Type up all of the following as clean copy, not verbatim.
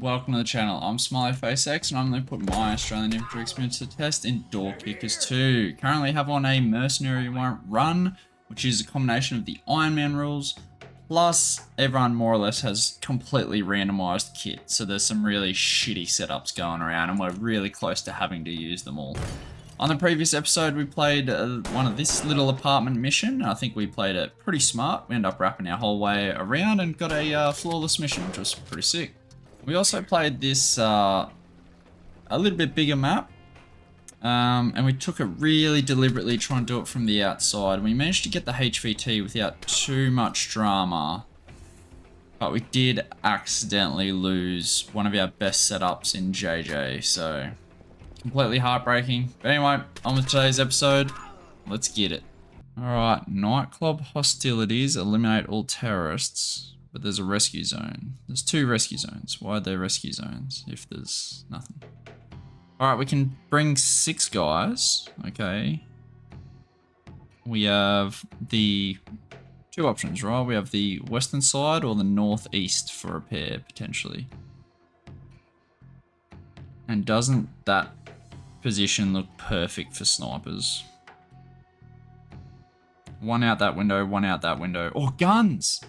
Welcome to the channel. I'm SmileyFaceX and I'm going to put my Australian infantry experience to the test in Door Kickers 2. Currently have on a Mercenary Run, which is a combination of the Iron Man rules, plus everyone more or less has completely randomized kit, so there's some really shitty setups going around and we're really close to having to use them all. On the previous episode we played one of this little apartment mission. I think we played it pretty smart. We ended up wrapping our whole way around and got a flawless mission, which was pretty sick. We also played this a little bit bigger map, and we took it really deliberately trying to do it from the outside. We managed to get the HVT without too much drama, but we did accidentally lose one of our best setups in JJ, so completely heartbreaking. But anyway, on with today's episode. Let's get it. Alright, nightclub hostilities, eliminate all terrorists. But there's a rescue zone. There's two rescue zones. Why are there rescue zones if there's nothing? Alright, we can bring 6 guys. Okay. We have the 2 options, right? We have the western side or the northeast for repair, potentially. And doesn't that position look perfect for snipers? One out that window, one out that window. Oh, guns!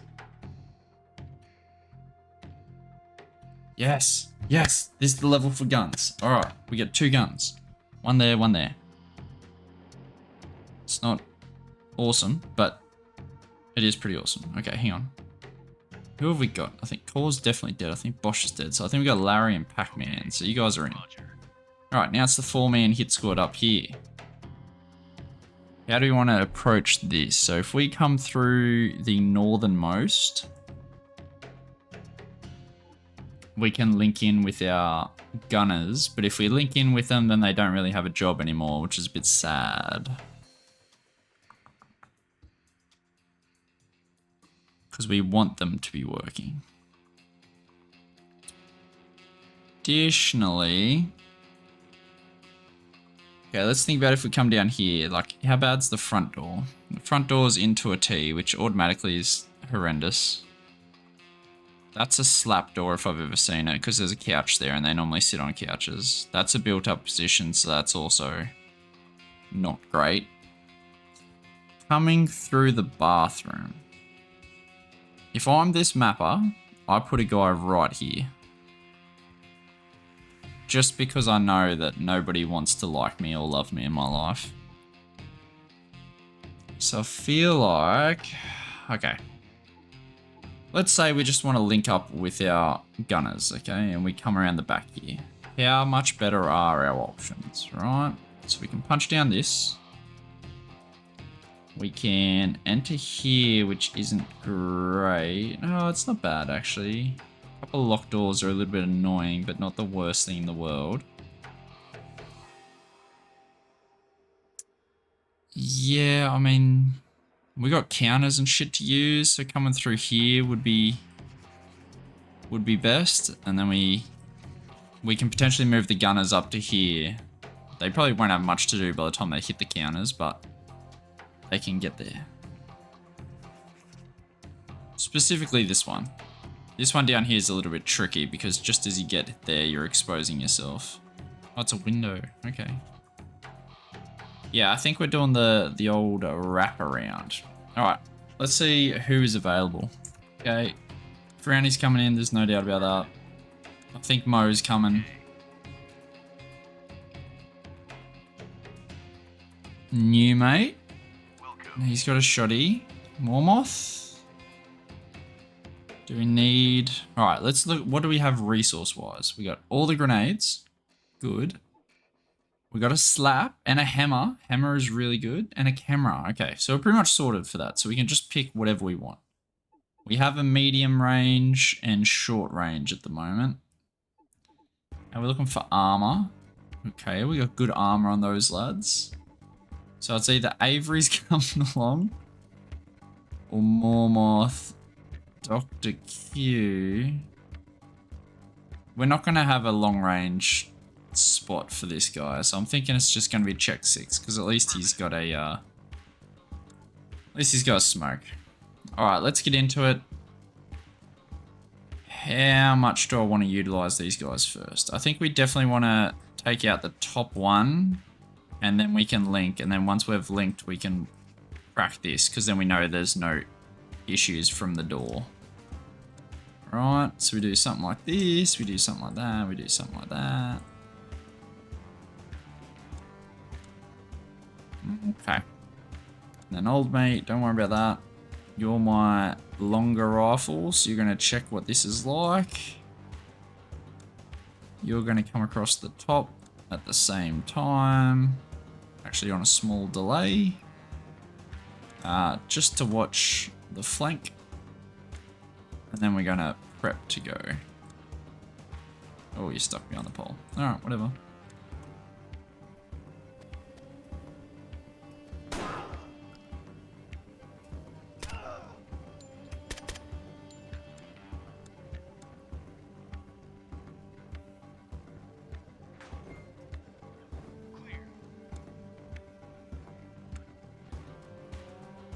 Yes, yes, this is the level for guns. Alright, we get 2 guns. One there, one there. It's not awesome, but it is pretty awesome. Okay, hang on. Who have we got? I think Core's definitely dead. I think Bosch is dead. So I think we got Larry and Pac-Man. So you guys are in. Alright, now it's the 4-man hit squad up here. How do we want to approach this? So if we come through the northernmost, we can link in with our gunners, but if we link in with them, then they don't really have a job anymore, which is a bit sad. Because we want them to be working. Additionally, okay, let's think about if we come down here. Like, how bad's the front door? The front door's into a T, which automatically is horrendous. That's a slap door if I've ever seen it, because there's a couch there and they normally sit on couches. That's a built up position, so that's also not great. Coming through the bathroom. If I'm this mapper, I put a guy right here. Just because I know that nobody wants to like me or love me in my life. So I feel like, okay. Let's say we just want to link up with our gunners, okay? And we come around the back here. How much better are our options, right? So we can punch down this. We can enter here, which isn't great. No, it's not bad, actually. A couple of locked doors are a little bit annoying, but not the worst thing in the world. Yeah, I mean, we got counters and shit to use, so coming through here would be best, and then we can potentially move the gunners up to here. They probably won't have much to do by the time they hit the counters, but they can get there. Specifically this one. This one down here is a little bit tricky because just as you get there, you're exposing yourself. Oh, it's a window. Okay. Yeah, I think we're doing the old wraparound. Alright, let's see who is available. Okay, Frowny's coming in, there's no doubt about that. I think Mo's coming. New mate. He's got a shoddy. Mormoth. Do we need... Alright, let's look. What do we have resource-wise? We got all the grenades. Good. We got a slap and a hammer. Hammer is really good. And a camera. Okay, so we're pretty much sorted for that. So we can just pick whatever we want. We have a medium range and short range at the moment. And we're looking for armor. Okay, we got good armor on those lads. So it's either Avery's coming along or Mormoth, Dr. Q. We're not going to have a long range spot for this guy, so I'm thinking it's just going to be check 6 because at least he's got a smoke. All right, let's get into it. how much do I want to utilize these guys first? I think we definitely want to take out the top one, and then we can link, and then once we've linked, we can crack this, because then we know there's no issues from the door. Right, so we do something like this, we do something like that, we do something like that. Okay. And then old mate, don't worry about that. You're my longer rifle, so you're going to check what this is like. You're going to come across the top at the same time. Actually on a small delay. Just to watch the flank. And then we're going to prep to go. Oh, you're stuck behind the pole. Alright, whatever.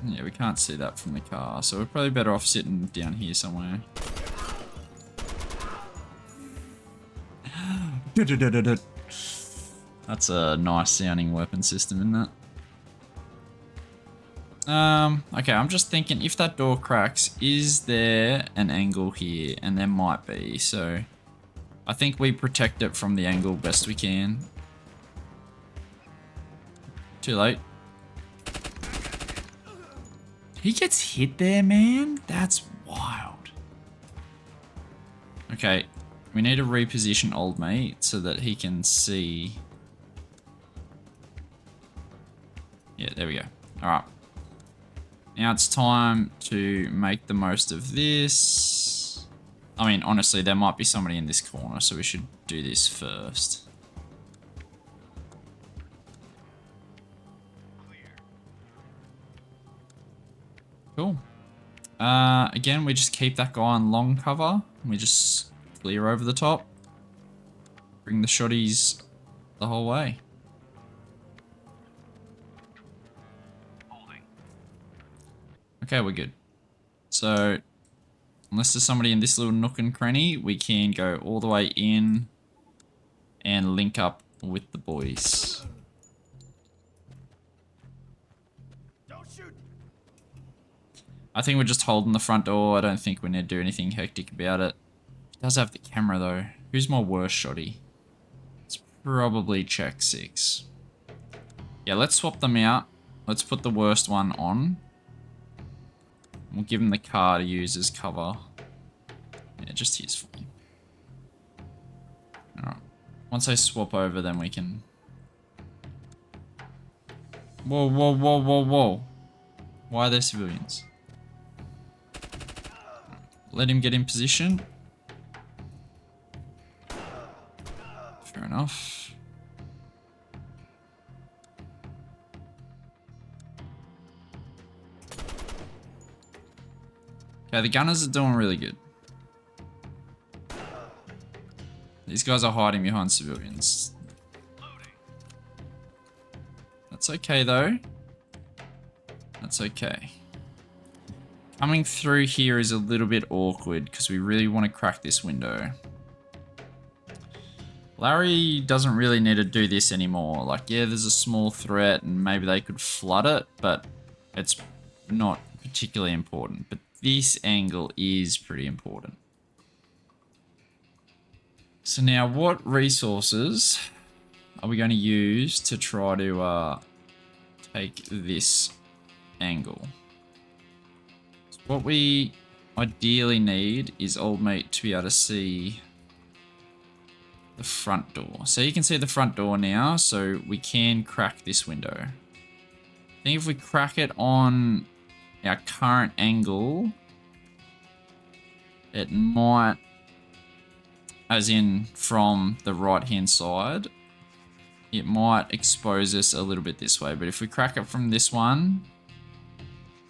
Yeah, we can't see that from the car, so we're probably better off sitting down here somewhere. That's a nice sounding weapon system, isn't it? Okay, I'm just thinking, if that door cracks, is there an angle here? And there might be, so I think we protect it from the angle best we can. Too late. He gets hit there, man? That's wild. Okay, we need to reposition old mate so that he can see. Yeah, there we go. Alright. Now it's time to make the most of this. I mean, honestly, there might be somebody in this corner, so we should do this first. Cool. Again, we just keep that guy on long cover. We just clear over the top. Bring the shotties the whole way. Okay, we're good. So, unless there's somebody in this little nook and cranny, we can go all the way in and link up with the boys. I think we're just holding the front door. I don't think we need to do anything hectic about it. It does have the camera though. Who's my worst shotty? It's probably check 6. Yeah, let's swap them out. Let's put the worst one on. We'll give him the car to use as cover. Yeah, just here's fine. Alright. Once I swap over, then we can... Whoa, whoa, whoa, whoa, whoa. Why are there civilians? Let him get in position. Fair enough. Okay, the gunners are doing really good. These guys are hiding behind civilians. That's okay though. That's okay. Coming through here is a little bit awkward because we really want to crack this window. Larry doesn't really need to do this anymore. Like, yeah, there's a small threat and maybe they could flood it, but it's not particularly important. But this angle is pretty important. So now what resources are we going to use to try to take this angle? So what we ideally need is old mate to be able to see the front door. So you can see the front door now, so we can crack this window. I think if we crack it on our current angle, it might, as in from the right hand side, it might expose us a little bit this way. But if we crack it from this one,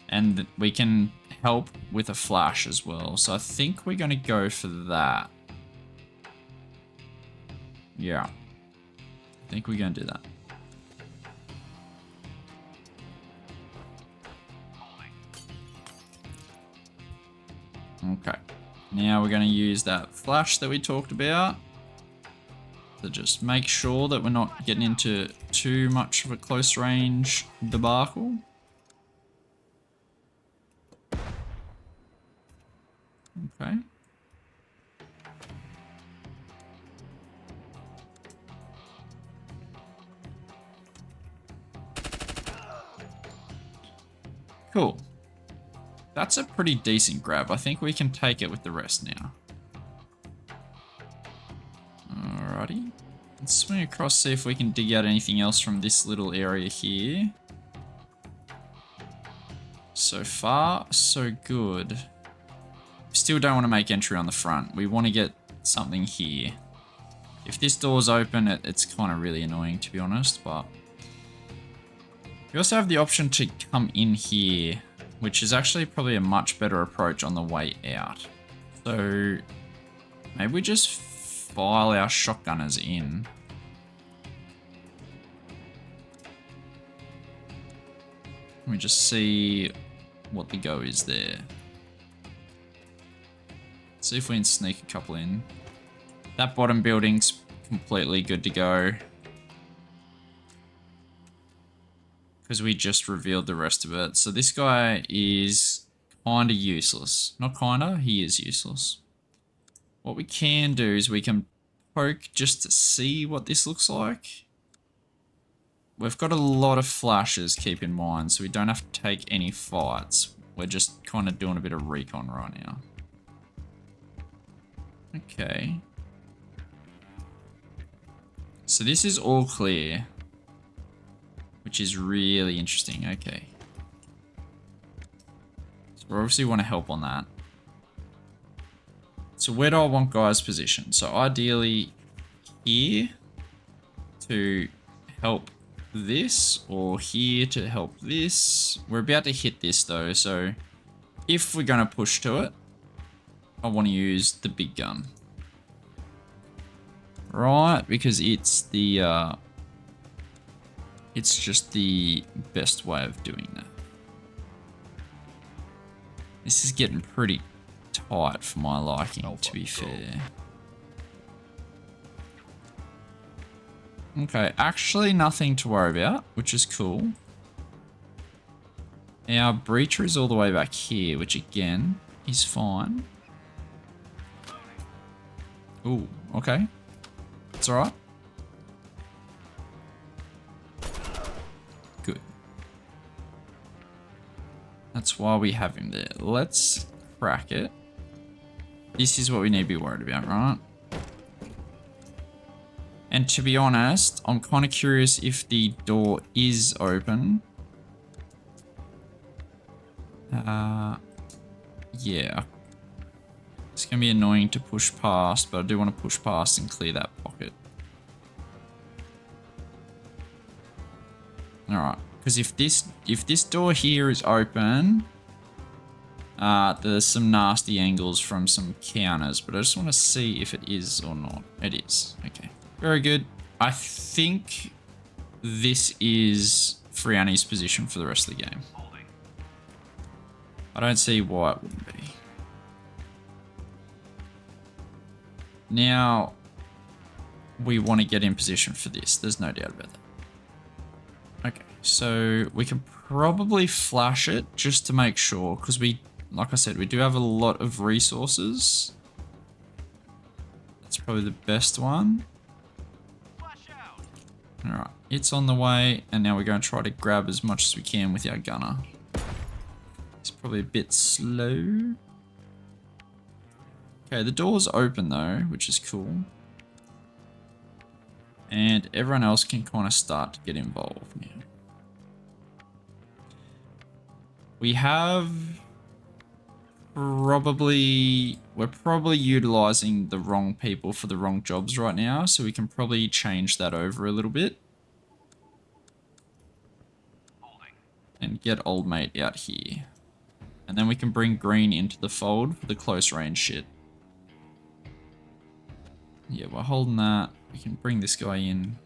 and we can help with a flash as well. So I think we're going to go for that. Yeah, I think we're going to do that. Okay. Now we're going to use that flash that we talked about to just make sure that we're not getting into too much of a close range debacle. Okay. Cool. That's a pretty decent grab. I think we can take it with the rest now. Alrighty. Let's swing across, see if we can dig out anything else from this little area here. So far, so good. We still don't want to make entry on the front. We want to get something here. If this door's open, it's kind of really annoying, to be honest, but... We also have the option to come in here, which is actually probably a much better approach on the way out. So maybe we just file our shotgunners in. We just see what the go is there. See if we can sneak a couple in. That bottom building's completely good to go, because we just revealed the rest of it. So this guy is kind of useless. Not kinda, he is useless. What we can do is we can poke just to see what this looks like. We've got a lot of flashes, keep in mind, so we don't have to take any fights. We're just kind of doing a bit of recon right now. Okay. So this is all clear, which is really interesting. Okay. So we obviously want to help on that. So where do I want guys' position? So ideally here to help this, or here to help this. We're about to hit this though, so if we're going to push to it, I want to use the big gun. Right, because it's the it's just the best way of doing that. This is getting pretty tight for my liking, to be fair. Okay, actually nothing to worry about, which is cool. Our breacher is all the way back here, which again is fine. Ooh, okay. It's alright. Good. That's why we have him there. Let's crack it. This is what we need to be worried about, right? And to be honest, I'm kind of curious if the door is open. Yeah. It's going to be annoying to push past, but I do want to push past and clear that pocket. Alright, because if this door here is open, there's some nasty angles from some counters, but I just want to see if it is or not. It is. Okay. Very good. I think this is Friani's position for the rest of the game. I don't see why it wouldn't be. Now, we want to get in position for this. There's no doubt about that. Okay, so we can probably flash it just to make sure, because we, like I said, we do have a lot of resources. That's probably the best one. Alright, it's on the way, and now we're going to try to grab as much as we can with our gunner. It's probably a bit slow. Okay, the door's open though, which is cool. And everyone else can kind of start to get involved now. We have we're probably utilizing the wrong people for the wrong jobs right now, so we can probably change that over a little bit. And get old mate out here. And then we can bring green into the fold for the close range shit. Yeah, we're holding that. We can bring this guy in.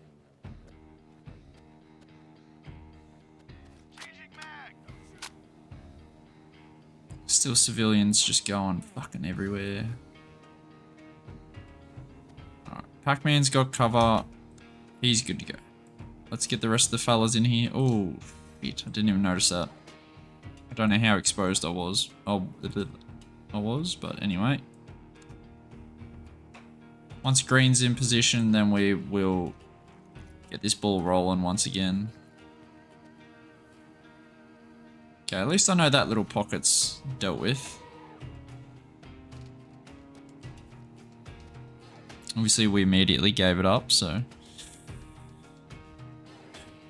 Still civilians just going fucking everywhere. Alright, Pac-Man's got cover. He's good to go. Let's get the rest of the fellas in here. Oh, shit, I didn't even notice that. I don't know how exposed I was. Oh, I was, but anyway. Once green's in position, then we will get this ball rolling once again. Okay, at least I know that little pocket's dealt with. Obviously, we immediately gave it up, so.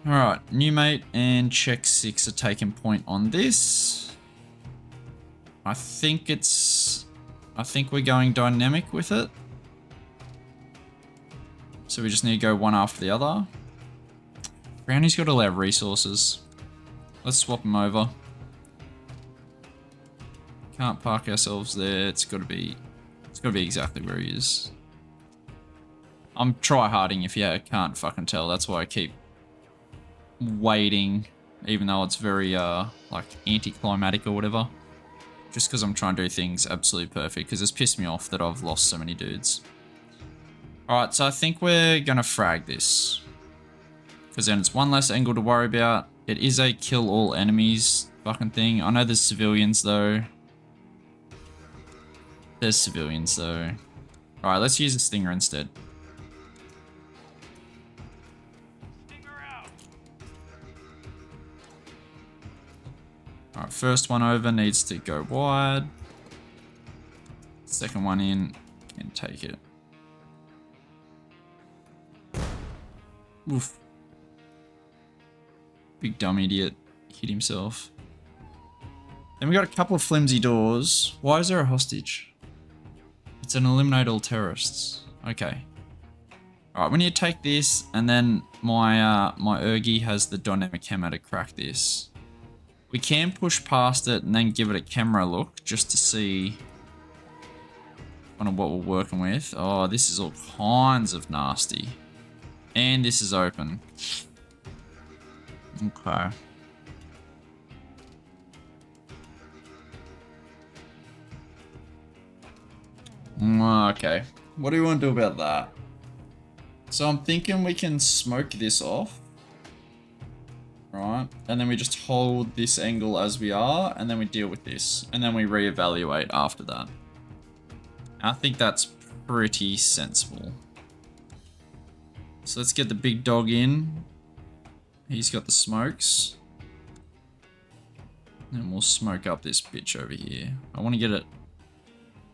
Alright, new mate and check 6 are taking point on this. I think we're going dynamic with it. So we just need to go one after the other. Brownie's got all our resources. Let's swap them over. Can't park ourselves there. It's gotta be exactly where he is. I'm try-harding if you can't fucking tell. That's why I keep waiting, even though it's very like anticlimactic or whatever. Just because I'm trying to do things absolutely perfect, because it's pissed me off that I've lost so many dudes. Alright, so I think we're gonna frag this. Because then it's one less angle to worry about. It is a kill all enemies fucking thing. I know there's civilians though. There's civilians though. Alright, let's use the Stinger instead. Alright, first one over needs to go wide. Second one in, can take it. Oof. Big dumb idiot hit himself. Then we got a couple of flimsy doors. Why is there a hostage? It's an eliminate all terrorists. Okay. Alright, we need to take this, and then my Ergi has the dynamic hammer to crack this. We can push past it and then give it a camera look just to see kind of what we're working with. Oh, this is all kinds of nasty. And this is open. Okay. Okay. What do we want to do about that? So I'm thinking we can smoke this off. Right, and then we just hold this angle as we are, and then we deal with this, and then we reevaluate after that. I think that's pretty sensible. So let's get the big dog in. He's got the smokes. And we'll smoke up this bitch over here. I want to get it...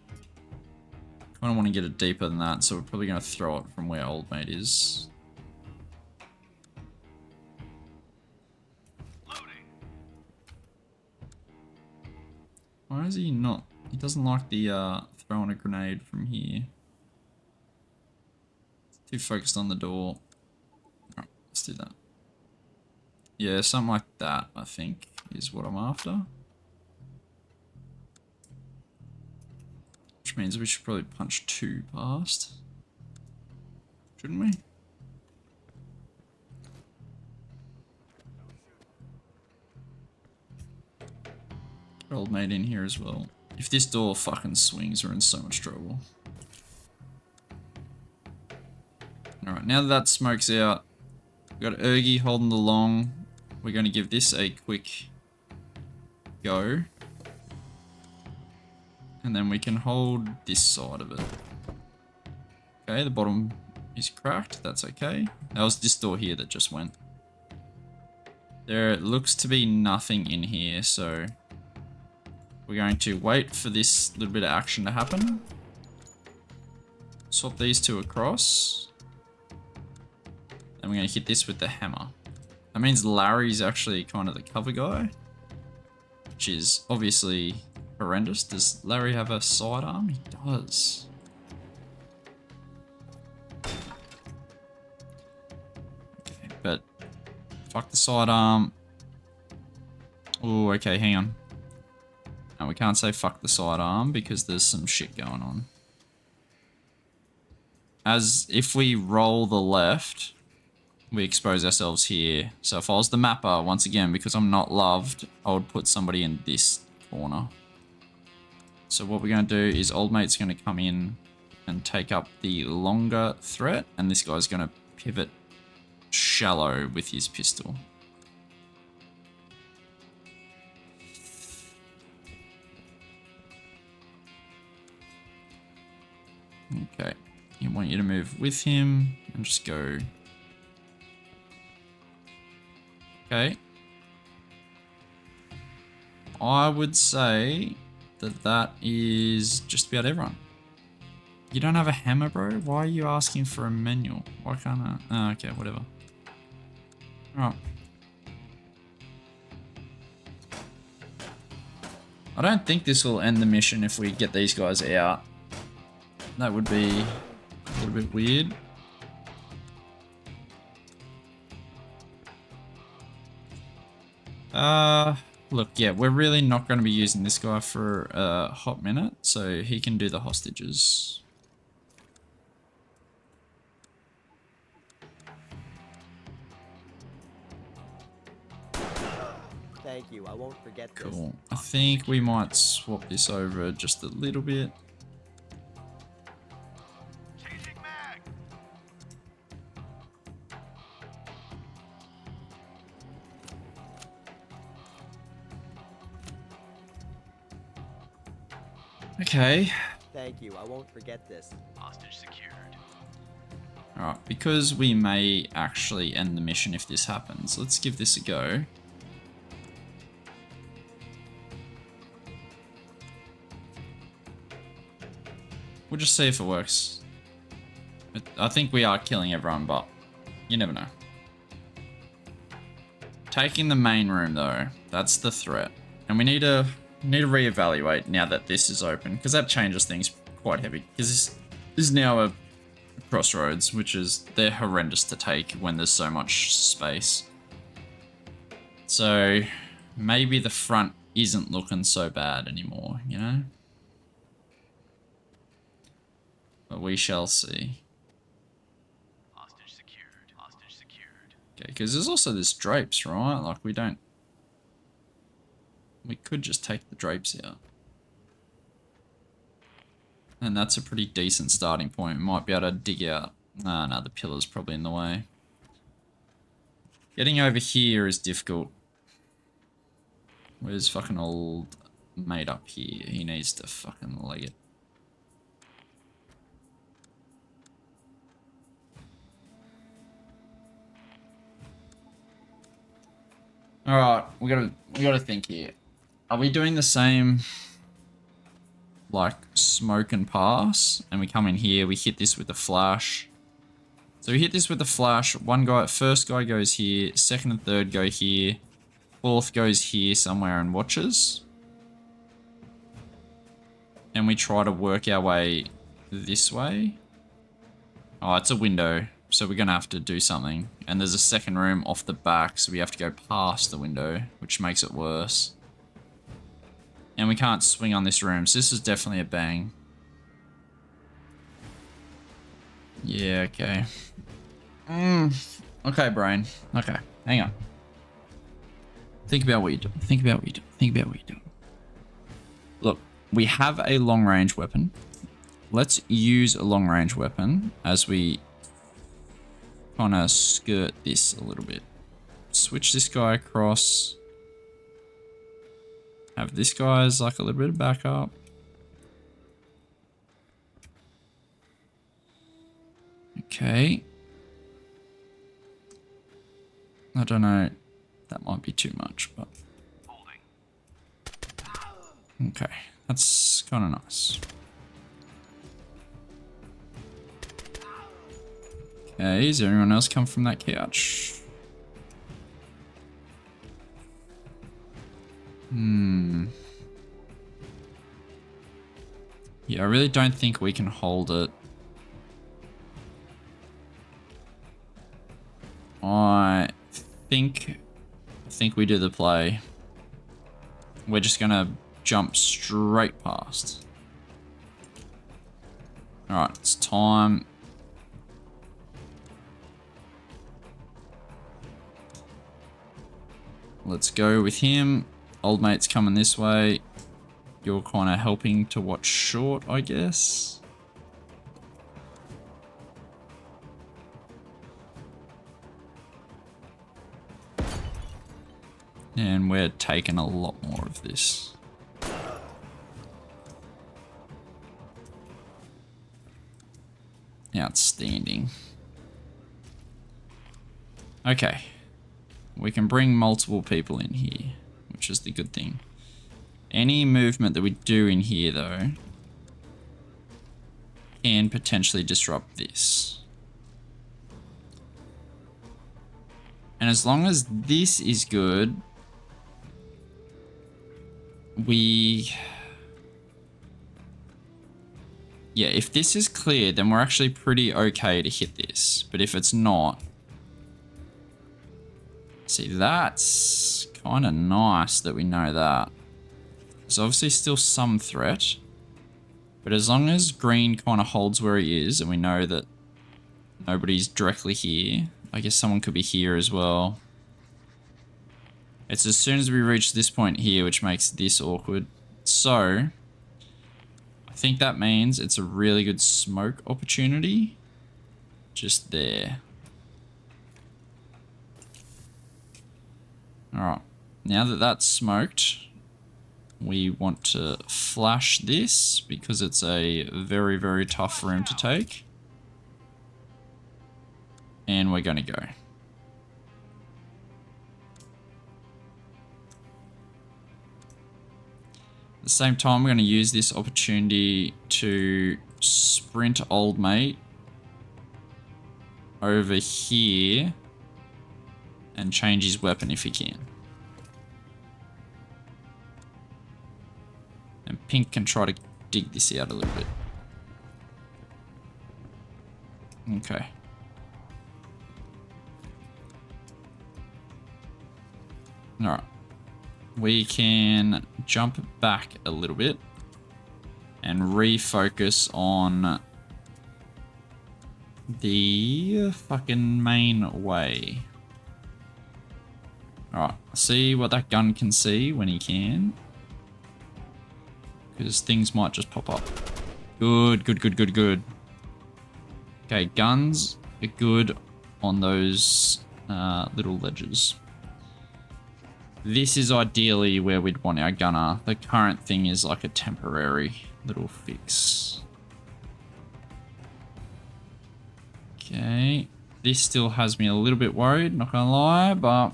I kind of want to get it deeper than that, so we're probably going to throw it from where old mate is. Why is he not? He doesn't like the throwing a grenade from here. Too focused on the door. Alright, let's do that. Yeah, something like that, I think, is what I'm after. Which means we should probably punch 2 past. Shouldn't we? Old mate in here as well. If this door fucking swings, we're in so much trouble. Alright, now that smoke's out, we've got Ergi holding the long. We're going to give this a quick go. And then we can hold this side of it. Okay, the bottom is cracked. That's okay. That was this door here that just went. There looks to be nothing in here, so... we're going to wait for this little bit of action to happen. Swap these 2 across. And we're going to hit this with the hammer. That means Larry's actually kind of the cover guy. Which is obviously horrendous. Does Larry have a sidearm? He does. Okay, but fuck the sidearm. Oh, okay, hang on. And we can't say fuck the sidearm because there's some shit going on. As if we roll the left, we expose ourselves here. So if I was the mapper, once again, because I'm not loved, I would put somebody in this corner. So what we're going to do is old mate's going to come in and take up the longer threat, and this guy's going to pivot shallow with his pistol. Okay, I want you to move with him and just go. Okay. I would say that that is just about everyone. You don't have a hammer, bro? Why are you asking for a manual? Why can't I? Oh, okay, whatever. Alright. I don't think this will end the mission if we get these guys out. That would be a little bit weird. Look, yeah, we're really not going to be using this guy for a hot minute, so he can do the hostages. Thank you, I won't forget this. Cool. I think we might swap this over just a little bit. Okay. Thank you, I won't forget this. Hostage secured. Alright, because we may actually end the mission if this happens, let's give this a go. We'll just see if it works. I think we are killing everyone, but you never know. Taking the main room though, that's the threat. And we need to reevaluate now that this is open, because that changes things quite heavy. Because this is now a crossroads, which is, they're horrendous to take when there's so much space. So maybe the front isn't looking so bad anymore, you know? But we shall see. Hostage secured. Hostage secured. Okay, because there's also this drapes, right? Like we could just take the drapes out. And that's a pretty decent starting point. We might be able to dig out. No, the pillar's probably in the way. Getting over here is difficult. Where's fucking old mate up here? He needs to fucking leg it. Alright, we gotta think here. Are we doing the same, like, smoke and pass? And we come in here, we hit this with a flash. So we hit this with a flash. First guy goes here, second and third go here, fourth goes here somewhere and watches. And we try to work our way this way. Oh, it's a window. So we're going to have to do something. And there's a second room off the back, so we have to go past the window, which makes it worse. And we can't swing on this room, so this is definitely a bang. Yeah, okay. Okay, brain. Okay, hang on. Think about what you're doing. Think about what you're doing. Think about what you're doing. Look, we have a long-range weapon. Let's use a long-range weapon as we kind of skirt this a little bit. Switch this guy across. Have this guy as like a little bit of backup. Okay. I don't know. That might be too much, but... Okay. That's kind of nice. Okay, is there anyone else come from that couch? Yeah, I really don't think we can hold it. I think we do the play. We're just gonna jump straight past. Alright, it's time. Let's go with him. Old mate's coming this way. you're kind of helping to watch short, I guess. And we're taking a lot more of this. Outstanding. Okay. We can bring multiple people in here, which is the good thing. Any movement that we do in here, though, can potentially disrupt this. And as long as this is good, yeah, if this is clear, then we're actually pretty okay to hit this. But if it's not, see, that's kind of nice that we know that. There's obviously still some threat, but as long as green kind of holds where he is and we know that nobody's directly here, I guess someone could be here as well. It's as soon as we reach this point here, which makes this awkward. So, I think that means it's a really good smoke opportunity. Just there. Alright, now that that's smoked, we want to flash this because it's a very, very tough room to take. And we're going to go. At the same time, we're going to use this opportunity to sprint old mate over here and change his weapon if he can. And Pink can try to dig this out a little bit. Okay. Alright. We can jump back a little bit and refocus on the fucking main way. Alright, see what that gun can see when he can. Because things might just pop up. Good, good, good, good, good. Okay, guns are good on those little ledges. This is ideally where we'd want our gunner. The current thing is like a temporary little fix. Okay, this still has me a little bit worried, not gonna lie, but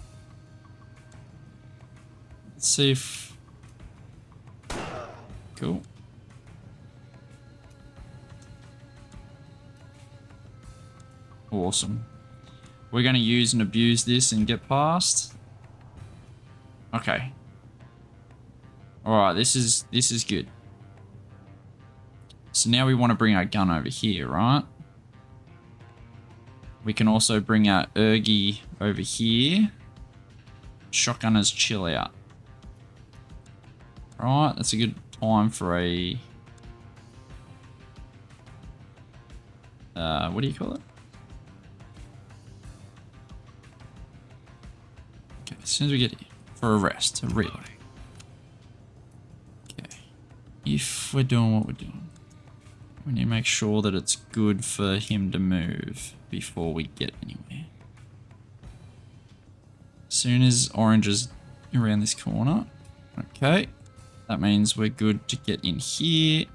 let's see if... Cool. Awesome. We're gonna use and abuse this and get past. Okay. Alright, this is good. So now we want to bring our gun over here, right? We can also bring our Ergi over here. Shotgunners chill out. Right, that's a good time for a... what do you call it? Okay, as soon as we get here. For a rest, a reload. Okay. If we're doing what we're doing, we need to make sure that it's good for him to move before we get anywhere. As soon as orange is around this corner, okay, that means we're good to get in here.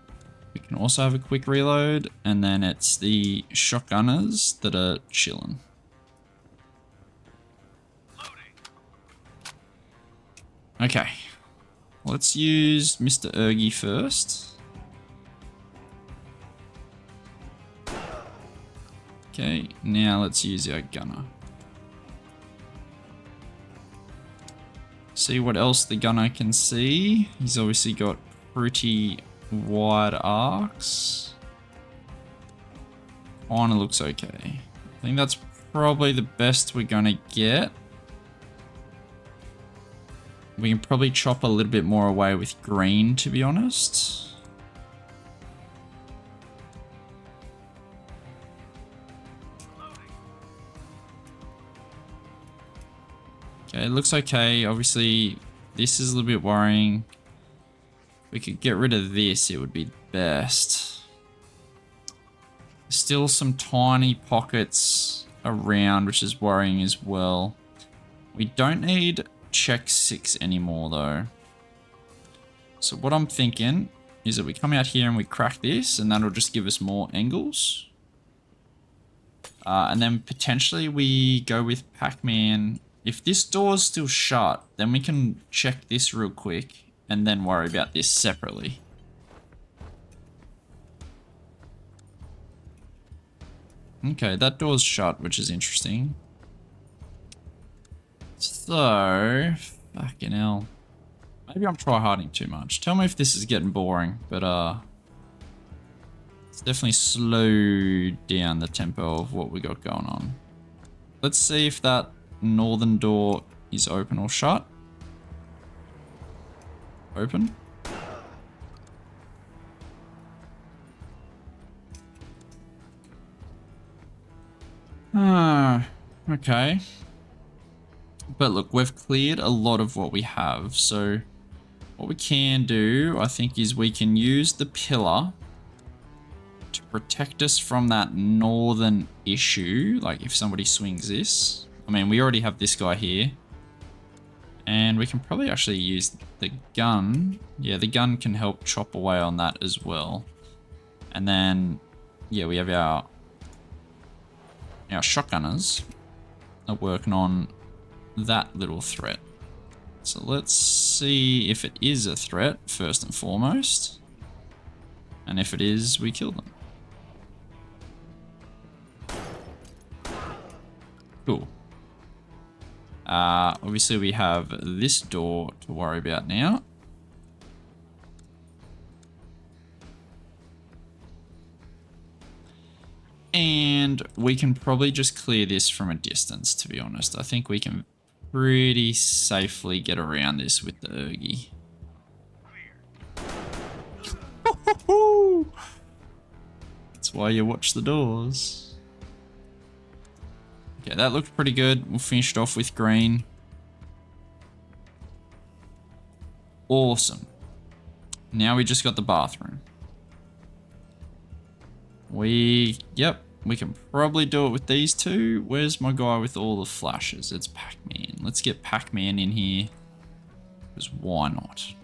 We can also have a quick reload, and then it's the shotgunners that are chilling. Okay, let's use Mr. Ergi first. Okay, now let's use our gunner. See what else the gunner can see. He's obviously got pretty wide arcs. Kinda looks okay. I think that's probably the best we're gonna get. We can probably chop a little bit more away with green, to be honest. Okay, it looks okay. Obviously, this is a little bit worrying. If we could get rid of this, it would be best. Still some tiny pockets around, which is worrying as well. We don't need check 6 anymore though. So what I'm thinking is that we come out here and we crack this, and that'll just give us more angles. And then potentially we go with Pac-Man. If this door's still shut, then we can check this real quick and then worry about this separately. Okay, that door's shut, which is interesting. So, fucking hell. Maybe I'm try-harding too much. Tell me if this is getting boring, but it's definitely slowed down the tempo of what we got going on. Let's see if that northern door is open or shut. Open. Okay. But look, we've cleared a lot of what we have, so what we can do, I think, is we can use the pillar to protect us from that northern issue, like if somebody swings this. I mean, we already have this guy here. And we can probably actually use the gun. Yeah, the gun can help chop away on that as well. And then, yeah, we have our shotgunners are working on that little threat. So let's see if it is a threat, first and foremost. And if it is, we kill them. Cool. Obviously we have this door to worry about now. And we can probably just clear this from a distance, to be honest. I think we can pretty safely get around this with the Ergi. That's why you watch the doors. Okay, that looked pretty good. We'll finish it off with green. Awesome. Now we just got the bathroom. Yep, we can probably do it with these two. Where's my guy with all the flashes? It's Pac-Man. Let's get Pac-Man in here. Because why not?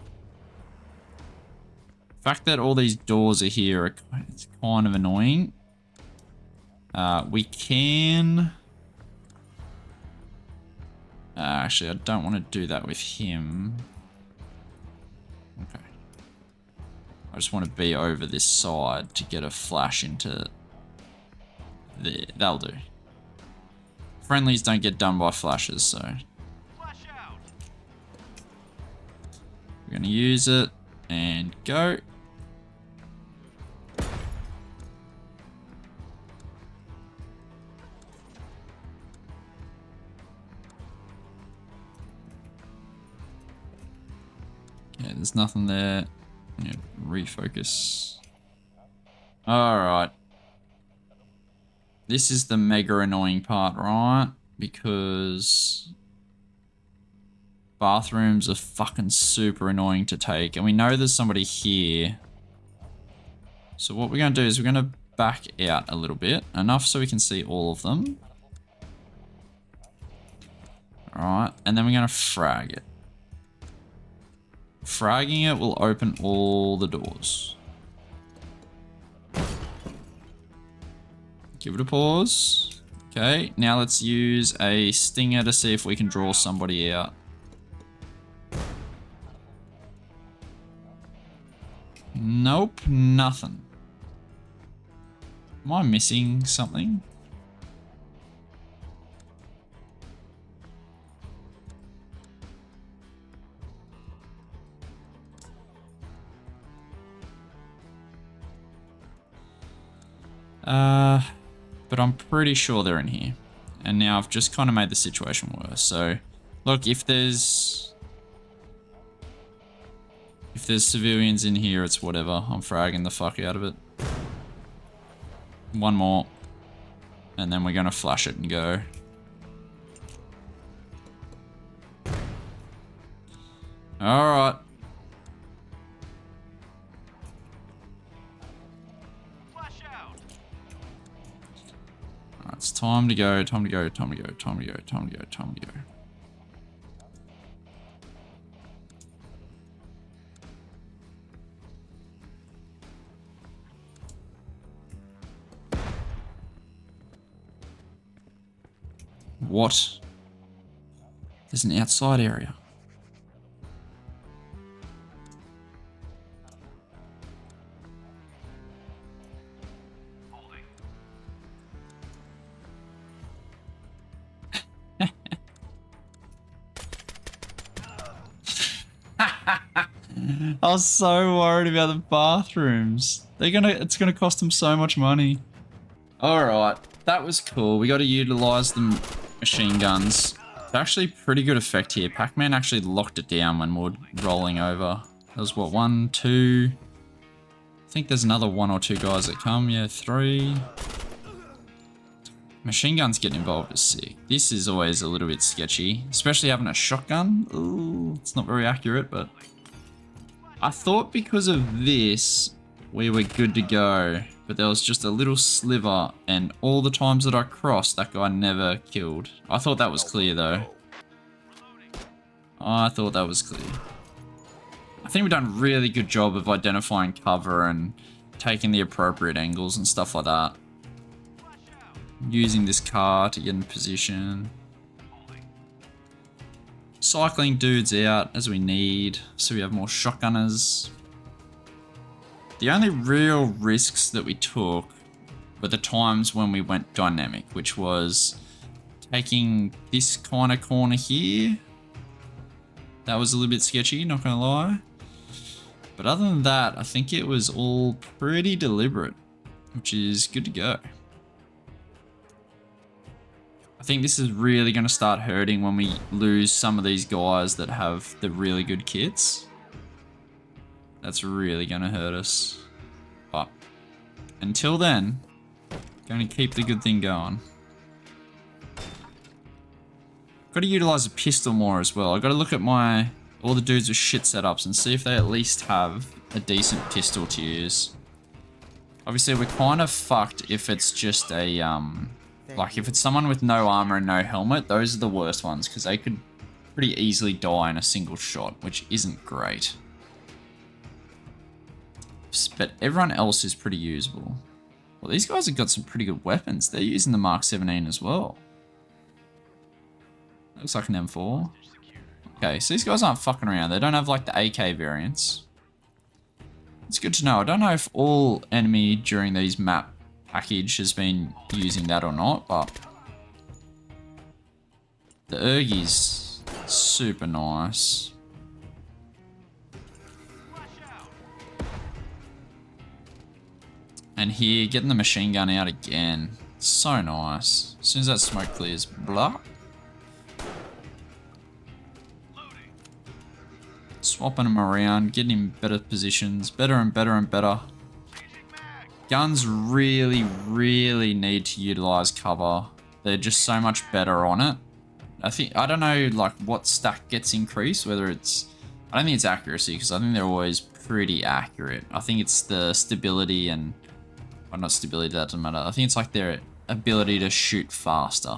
The fact that all these doors are here, it's kind of annoying. We can... actually, I don't want to do that with him. Okay. I just want to be over this side to get a flash into there. That'll do. Friendlies don't get done by flashes, so Flash out. we're going to use it and go. Yeah, there's nothing there. Yeah, refocus. Alright. This is the mega annoying part, right? Because bathrooms are fucking super annoying to take. And we know there's somebody here. So what we're going to do is we're going to back out a little bit. Enough so we can see all of them. Alright. And then we're going to frag it. Fragging it will open all the doors. Give it a pause. Okay, now let's use a stinger to see if we can draw somebody out. Nope, nothing. Am I missing something? But I'm pretty sure they're in here. And now I've just kind of made the situation worse. So, look, if there's civilians in here, it's whatever. I'm fragging the fuck out of it. One more. And then we're going to flash it and go. Alright. It's time to go, time to go, time to go, time to go, time to go, time to go. What? There's an outside area. I was so worried about the bathrooms. It's gonna cost them so much money. Alright, that was cool. We gotta utilize the machine guns. It's actually pretty good effect here. Pac-Man actually locked it down when we were rolling over. There was what, 1, 2... I think there's another 1 or 2 guys that come. Yeah, 3. Machine guns getting involved is sick. This is always a little bit sketchy, especially having a shotgun. Ooh, it's not very accurate, but I thought because of this, we were good to go. But there was just a little sliver, and all the times that I crossed, that guy never killed. I thought that was clear, though. I thought that was clear. I think we've done a really good job of identifying cover and taking the appropriate angles and stuff like that. Using this car to get in position. Cycling dudes out as we need, so we have more shotgunners. The only real risks that we took were the times when we went dynamic, which was taking this kind of corner here. That was a little bit sketchy, not gonna lie. But other than that, I think it was all pretty deliberate, which is good to go. I think this is really going to start hurting when we lose some of these guys that have the really good kits. That's really going to hurt us. But until then, going to keep the good thing going. Got to utilize a pistol more as well. I got to look at all the dudes with shit setups and see if they at least have a decent pistol to use. Obviously, we're kind of fucked if it's just a like if it's someone with no armor and no helmet. Those are the worst ones because they could pretty easily die in a single shot, which isn't great. But everyone else is pretty usable. Well, these guys have got some pretty good weapons. They're using the Mark 17 as well. Looks like an M4. Okay, so these guys aren't fucking around. They don't have like the AK variants. It's good to know. I don't know if all enemy during these map package has been using that or not, but the Ergi's super nice. And here, getting the machine gun out again. So nice. As soon as that smoke clears, blah. Swapping them around, getting in better positions, better and better and better. Guns really, really need to utilize cover. They're just so much better on it. I don't know like what stack gets increased, whether it's, I don't think it's accuracy because I think they're always pretty accurate. I think it's the stability and, well, not stability, that doesn't matter. I think it's like their ability to shoot faster,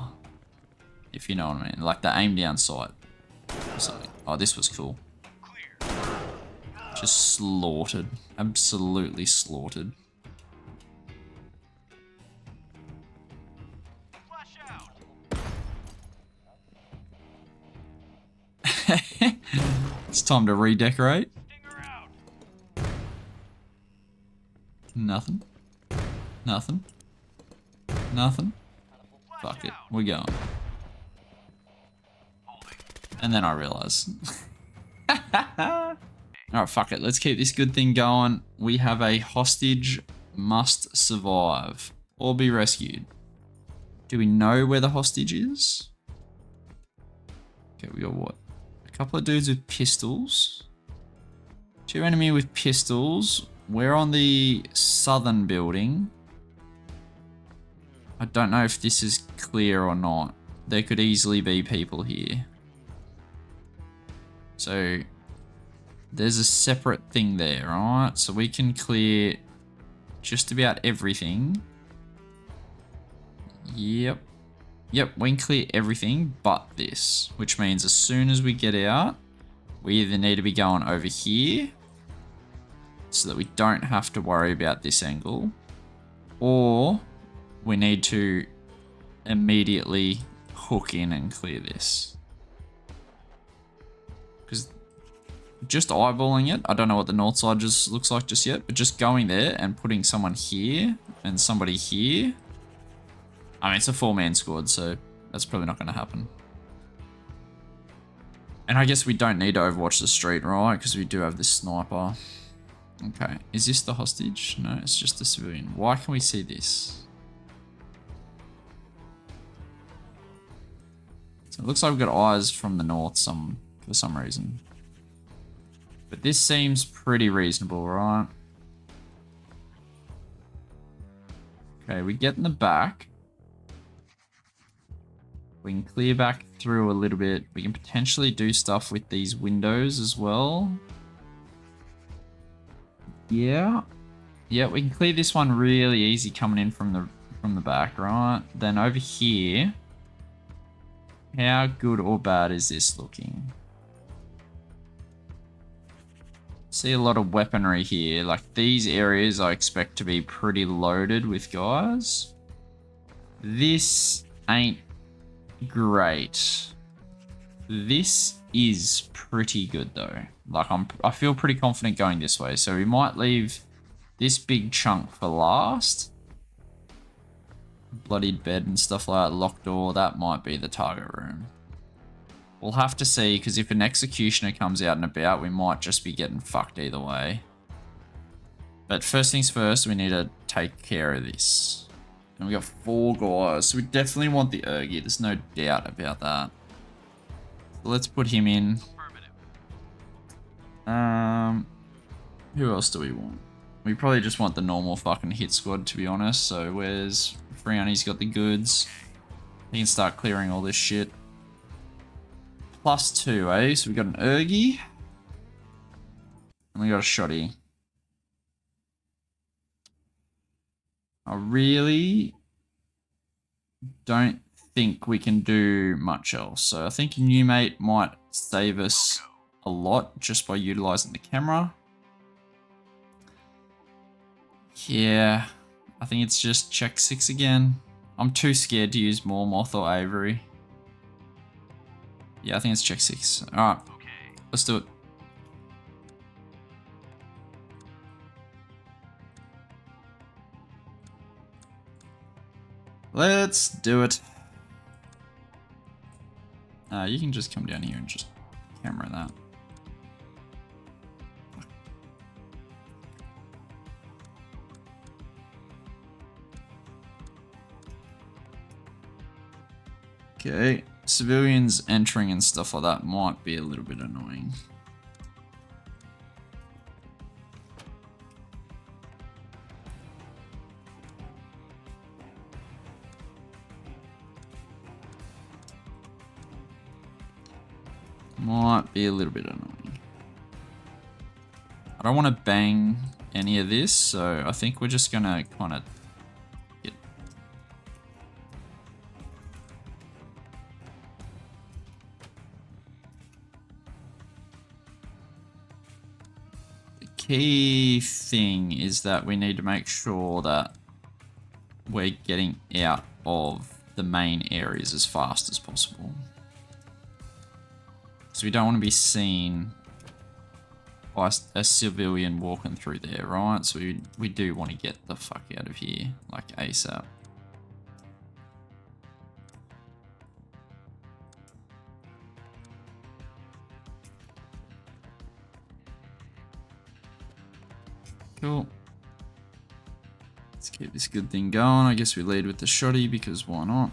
if you know what I mean. Like the aim down sight or something. Oh, this was cool. Just slaughtered. Absolutely slaughtered. It's time to redecorate. Nothing. Nothing. Nothing. Fuck it. We're going. And then I realize. Alright, fuck it. Let's keep this good thing going. We have a hostage must survive or be rescued. Do we know where the hostage is? Okay, we got what? A couple of dudes with pistols. 2 enemy with pistols. We're on the southern building. I don't know if this is clear or not. There could easily be people here. So there's a separate thing there, alright? So we can clear just about everything. Yep. Yep, we can clear everything but this, which means as soon as we get out, we either need to be going over here so that we don't have to worry about this angle, or we need to immediately hook in and clear this. Because just eyeballing it, I don't know what the north side just looks like just yet, but just going there and putting someone here and somebody here, I mean, it's a 4-man squad, so that's probably not going to happen. And I guess we don't need to overwatch the street, right? Because we do have this sniper. Okay, is this the hostage? No, it's just a civilian. Why can we see this? So it looks like we've got eyes from the north for some reason. But this seems pretty reasonable, right? Okay, we get in the back. We can clear back through a little bit. We can potentially do stuff with these windows as well. Yeah. Yeah, we can clear this one really easy coming in from the back, right? Then over here, how good or bad is this looking? See a lot of weaponry here. Like these areas I expect to be pretty loaded with guys. This ain't great. This is pretty good though. Like I feel pretty confident going this way. So we might leave this big chunk for last. Bloodied bed and stuff like that, locked door, that might be the target room. We'll have to see, because if an executioner comes out and about, we might just be getting fucked either way. But first things first, we need to take care of this. And we got 4 guys, so we definitely want the Ergi, there's no doubt about that. So let's put him in. Who else do we want? We probably just want the normal fucking hit squad, to be honest. So where's Frowny's got the goods. He can start clearing all this shit. +2, eh? So we got an Ergi. And we got a Shotty. I really don't think we can do much else. So I think new mate might save us a lot just by utilizing the camera. Yeah, I think it's just check 6 again. I'm too scared to use Mormoth or Avery. Yeah, I think it's check 6. Alright, let's do it. Let's do it. You can just come down here and just camera that. Okay, civilians entering and stuff like that might be a little bit annoying. Might be a little bit annoying. I don't want to bang any of this, so I think we're just gonna kind of get. The key thing is that we need to make sure that we're getting out of the main areas as fast as possible. So we don't want to be seen by a civilian walking through there, right? So we do want to get the fuck out of here, like ASAP. Cool. Let's keep this good thing going. I guess we lead with the Shotty because why not?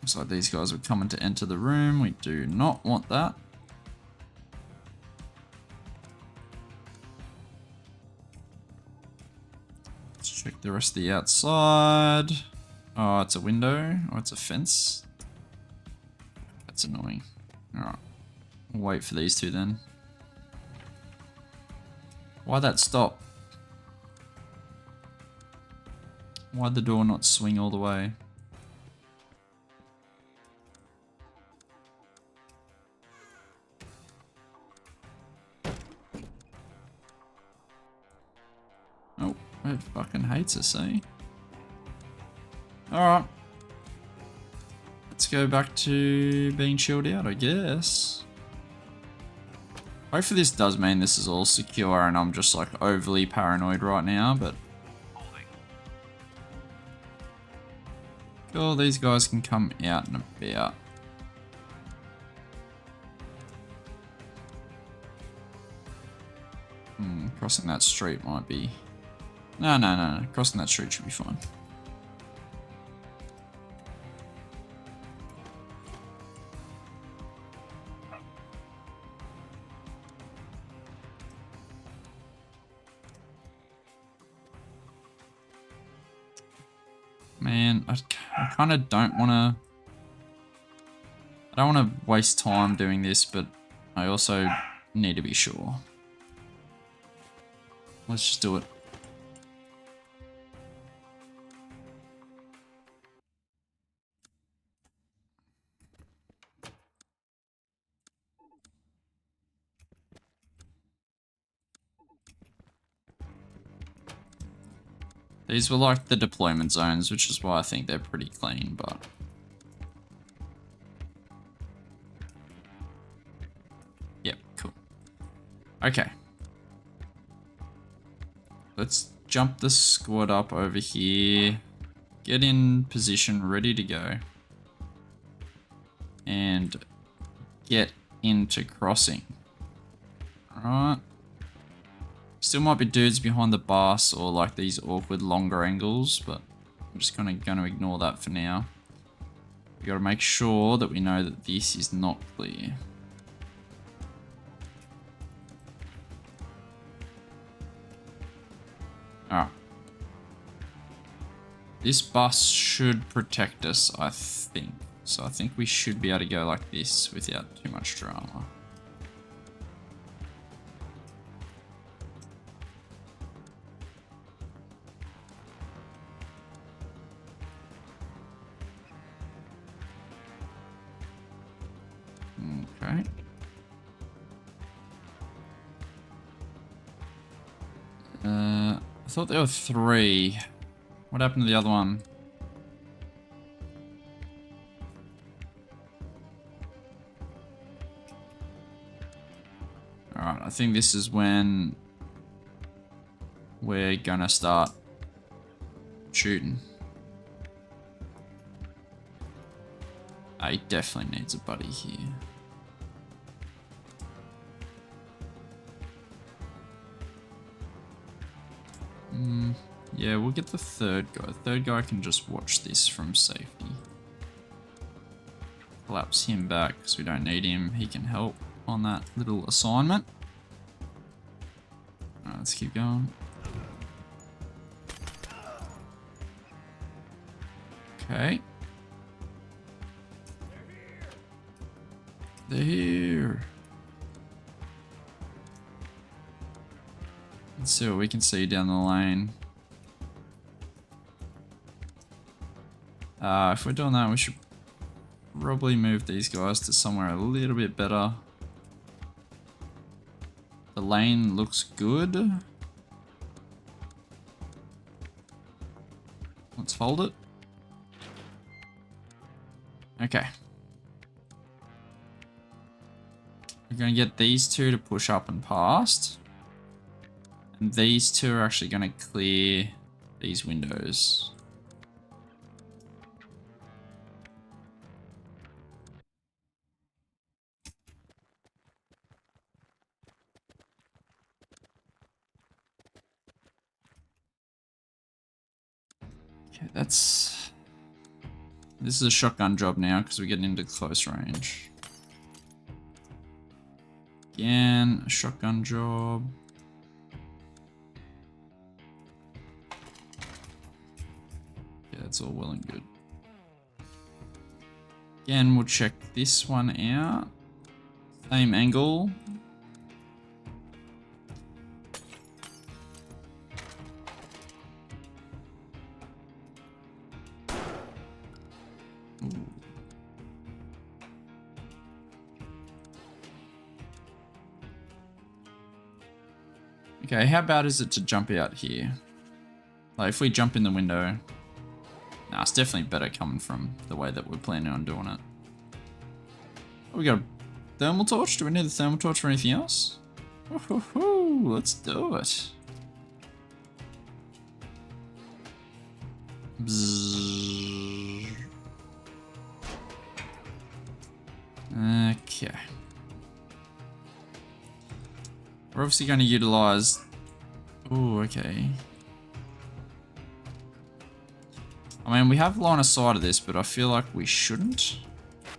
Looks like these guys are coming to enter the room. We do not want that. Let's check the rest of the outside. Oh, it's a window or it's a fence. That's annoying. Alright. We'll wait for these two then. Why'd that stop? Why'd the door not swing all the way? Oh, it fucking hates us, eh? Alright. Let's go back to being chilled out, I guess. Hopefully this does mean this is all secure and I'm just like overly paranoid right now, but... Holding. Cool, these guys can come out and about. Crossing that street might be... No. Crossing that street should be fine. Man, I kind of don't want to... I don't want to waste time doing this, but I also need to be sure. Let's just do it. These were like the deployment zones, which is why I think they're pretty clean, but... Yep, cool. Okay. Let's jump the squad up over here. Get in position, ready to go. And get into crossing. Alright. Still might be dudes behind the bus or like these awkward longer angles, but I'm just kind of going to ignore that for now. We got to make sure that we know that this is not clear. Alright. This bus should protect us, I think. So I think we should be able to go like this without too much drama. Okay. I thought there were 3. What happened to the other one? Alright, I think this is when we're gonna start shooting. He definitely needs a buddy here. Yeah, we'll get the third guy. The third guy can just watch this from safety. Collapse him back because we don't need him. He can help on that little assignment. Alright, let's keep going. Okay. They're here. Let's see what we can see down the lane. If we're doing that, we should probably move these guys to somewhere a little bit better. The lane looks good. Let's hold it. Okay. We're going to get these two to push up and past. And these two are actually going to clear these windows. Okay, this is a shotgun job now because we're getting into close range. Again, a shotgun job. Yeah, it's all well and good. Again, we'll check this one out. Same angle. Ooh. Okay, how bad is it to jump out here? Like, if we jump in the window... Nah, it's definitely better coming from the way that we're planning on doing it. Oh, we got a thermal torch? Do we need the thermal torch for anything else? Woohoo! Let's do it. Bzzz. Okay. We're obviously going to utilize... Oh, okay. I mean, we have line of sight of this, but I feel like we shouldn't.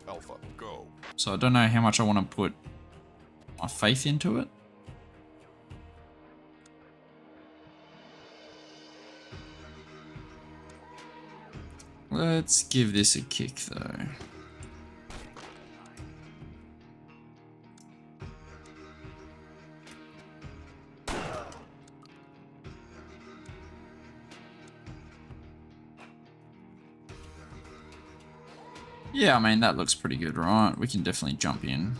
Alpha, go. So I don't know how much I want to put my faith into it. Let's give this a kick, though. Yeah, I mean, that looks pretty good, right? We can definitely jump in.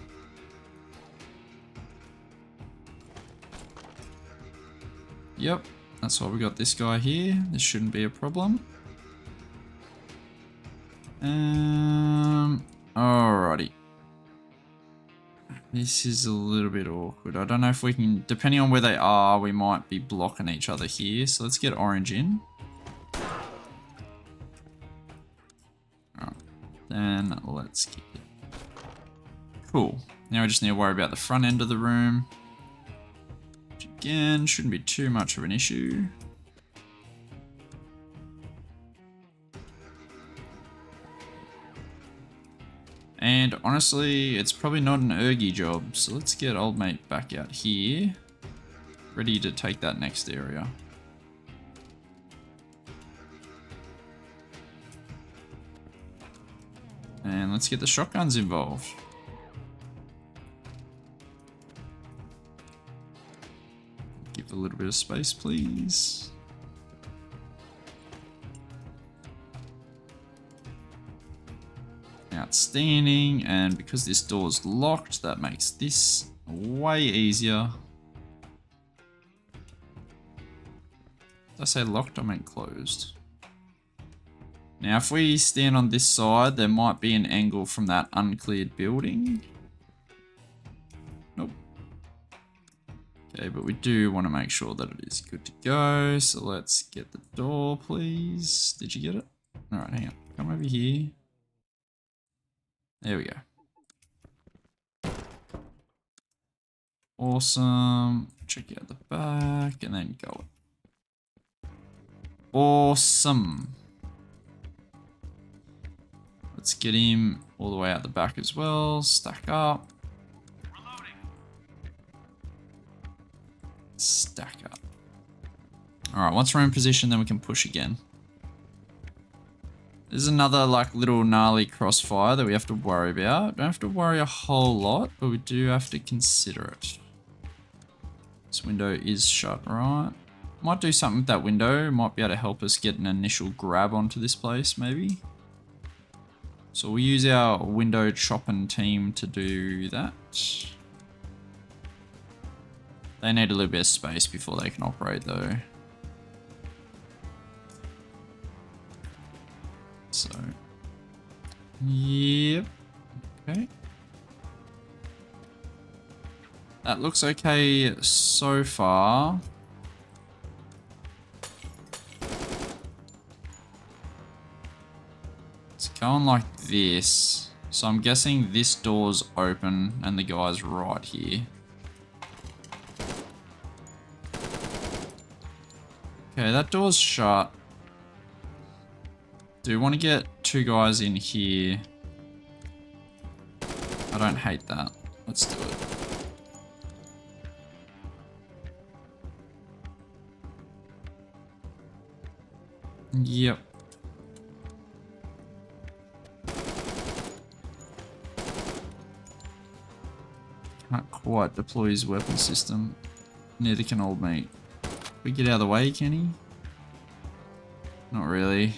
Yep, that's why we got this guy here. This shouldn't be a problem. Alrighty. This is a little bit awkward. I don't know if we can, depending on where they are, we might be blocking each other here. So let's get orange in. Then let's keep it. Cool. Now we just need to worry about the front end of the room. Which again, shouldn't be too much of an issue. And honestly, it's probably not an Ergy job. So let's get old mate back out here. Ready to take that next area. And let's get the shotguns involved. Give a little bit of space, please. Outstanding. And because this door's locked, that makes this way easier. Did I say locked? I meant closed. Now, if we stand on this side, there might be an angle from that uncleared building. Nope. Okay, but we do want to make sure that it is good to go. So let's get the door, please. Did you get it? All right, hang on. Come over here. There we go. Awesome. Check out the back and then go. Awesome. Let's get him all the way out the back as well. Stack up. Reloading. Stack up. Alright, once we're in position, then we can push again. There's another like little gnarly crossfire that we have to worry about. Don't have to worry a whole lot, but we do have to consider it. This window is shut, right? Might do something with that window. Might be able to help us get an initial grab onto this place, maybe. So we'll use our window chopping team to do that. They need a little bit of space before they can operate though. So, yep, okay. That looks okay so far. Going like this. So I'm guessing this door's open and the guy's right here. Okay, that door's shut. Do we want to get two guys in here? I don't hate that. Let's do it. Yep. Can't quite deploy his weapon system. Neither can old mate. We get out of the way, can he? Not really.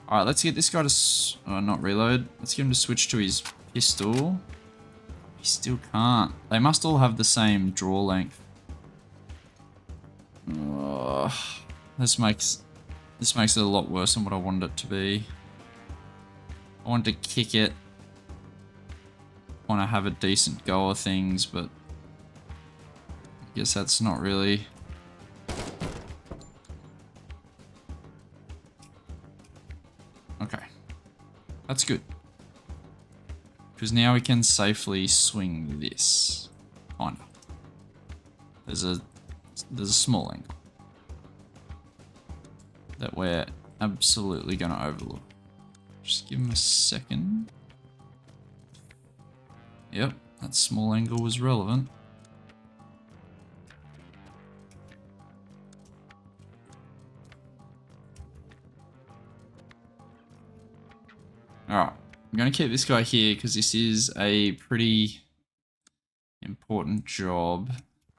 Alright, let's get this guy to not reload. Let's get him to switch to his pistol. He still can't. They must all have the same draw length. This makes it a lot worse than what I wanted it to be. I wanted to kick it. I want to have a decent go of things, but I guess that's not really. Okay, that's good. Because now we can safely swing this. Kinda. There's a small angle that we're absolutely going to overlook. Just give him a second. Yep, that small angle was relevant. Alright, I'm going to keep this guy here because this is a pretty important job.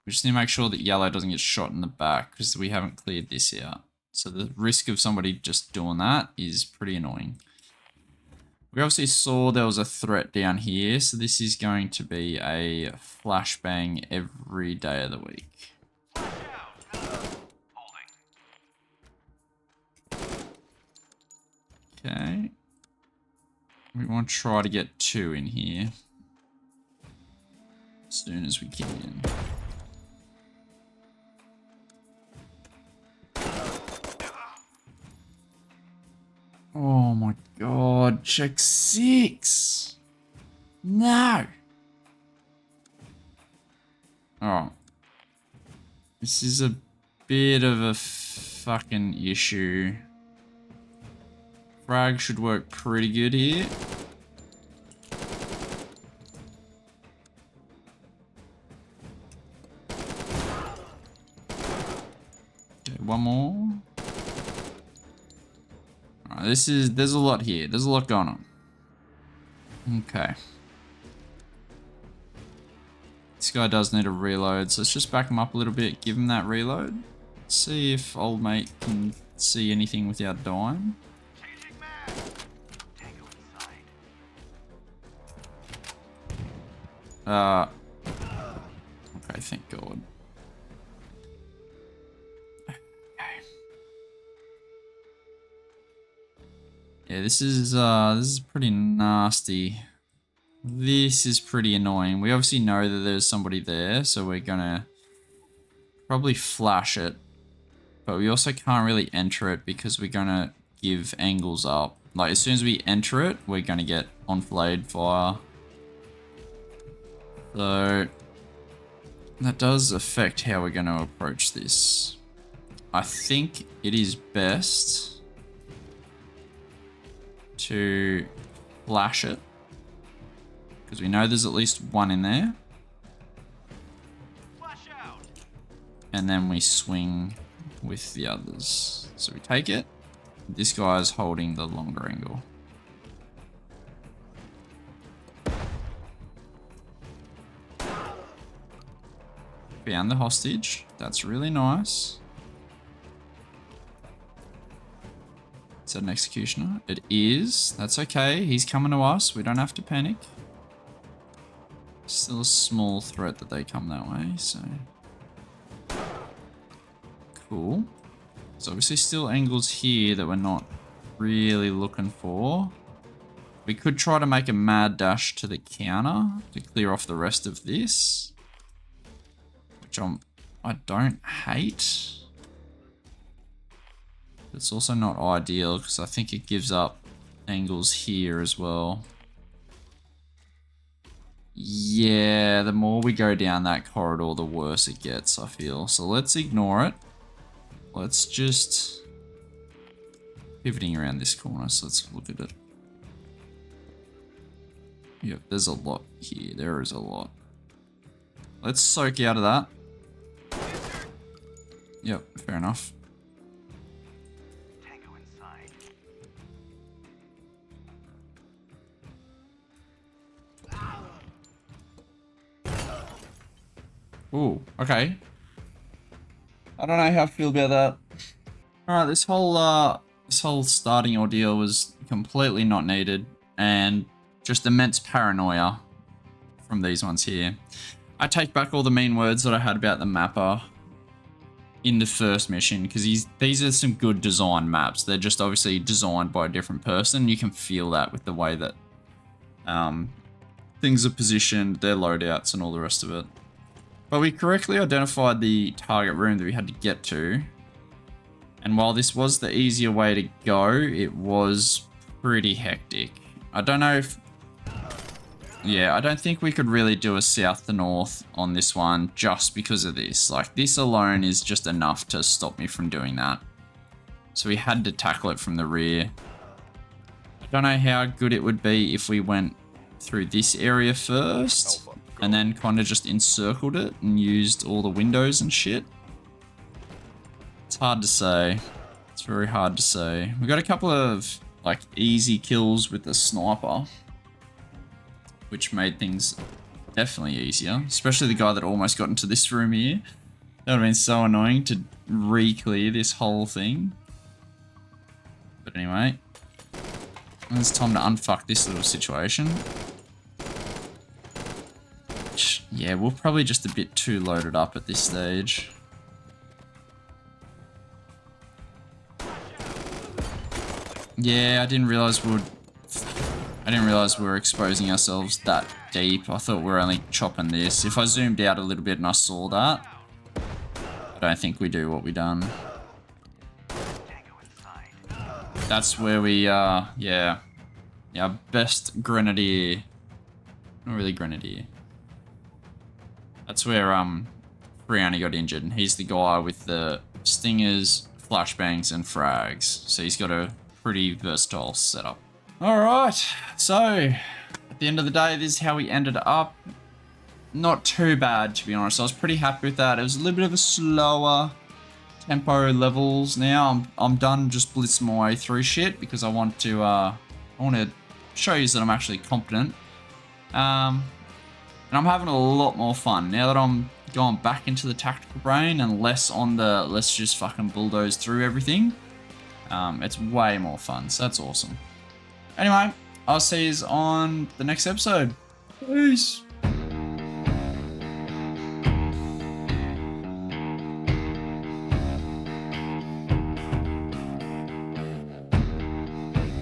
We just need to make sure that yellow doesn't get shot in the back because we haven't cleared this out. So the risk of somebody just doing that is pretty annoying. We obviously saw there was a threat down here, so this is going to be a flashbang every day of the week. Okay. We want to try to get 2 in here as soon as we can. Oh my god, check 6! No! Alright. This is a bit of a fucking issue. Frag should work pretty good here. Okay, one more. Alright, there's a lot here. There's a lot going on. Okay. This guy does need a reload, so let's just back him up a little bit, give him that reload. See if old mate can see anything without dying. Okay, thank God. Okay. Yeah, this is pretty nasty. This is pretty annoying. We obviously know that there's somebody there, so we're gonna probably flash it. But we also can't really enter it because we're gonna give angles up. Like, as soon as we enter it, we're gonna get enfilade fire. So that does affect how we're going to approach this. I think it is best to flash it because we know there's at least one in there. And then we swing with the others. So we take it. This guy is holding the longer angle. Found the hostage. That's really nice. Is that an executioner? It is. That's okay. He's coming to us. We don't have to panic. Still a small threat that they come that way, so. Cool. There's obviously still angles here that we're not really looking for. We could try to make a mad dash to the counter to clear off the rest of this. Which I don't hate. It's also not ideal because I think it gives up angles here as well. Yeah, the more we go down that corridor, the worse it gets, I feel. So let's ignore it. Let's just pivoting around this corner, so let's look at it. Yep, there's a lot here. There is a lot. Let's soak out of that. Yep, fair enough. Tango inside. Ooh, okay. I don't know how I feel about that. Alright, this This whole starting ordeal was completely not needed, and just immense paranoia from these ones here. I take back all the mean words that I had about the mapper in the first mission, because these are some good design maps. They're just obviously designed by a different person. You can feel that with the way that things are positioned, their loadouts, and all the rest of it. But we correctly identified the target room that we had to get to. And while this was the easier way to go, it was pretty hectic. I don't know if... Yeah, I don't think we could really do a south to north on this one just because of this. Like, this alone is just enough to stop me from doing that. So we had to tackle it from the rear. I don't know how good it would be if we went through this area first and then kind of just encircled it and used all the windows and shit. It's hard to say. It's very hard to say. We got a couple of like easy kills with the sniper, which made things definitely easier, especially the guy that almost got into this room here. That would have been so annoying to re-clear this whole thing. But anyway, it's time to unfuck this little situation. Which, yeah, we're probably just a bit too loaded up at this stage. Yeah, I didn't realize we were exposing ourselves that deep. I thought we were only chopping this. If I zoomed out a little bit and I saw that, I don't think we do what we done. That's where we, yeah, best grenadier. Not really grenadier. That's where, Brianni got injured, and he's the guy with the stingers, flashbangs, and frags. So he's got a pretty versatile setup. Alright, so at the end of the day, this is how we ended up. Not too bad, to be honest. I was pretty happy with that. It was a little bit of a slower tempo levels. Now I'm done just blitzing my way through shit because I want to show you that I'm actually competent. And I'm having a lot more fun now that I'm going back into the tactical brain and less on the let's just fucking bulldoze through everything. It's way more fun, so that's awesome. Anyway, I'll see you on the next episode. Peace.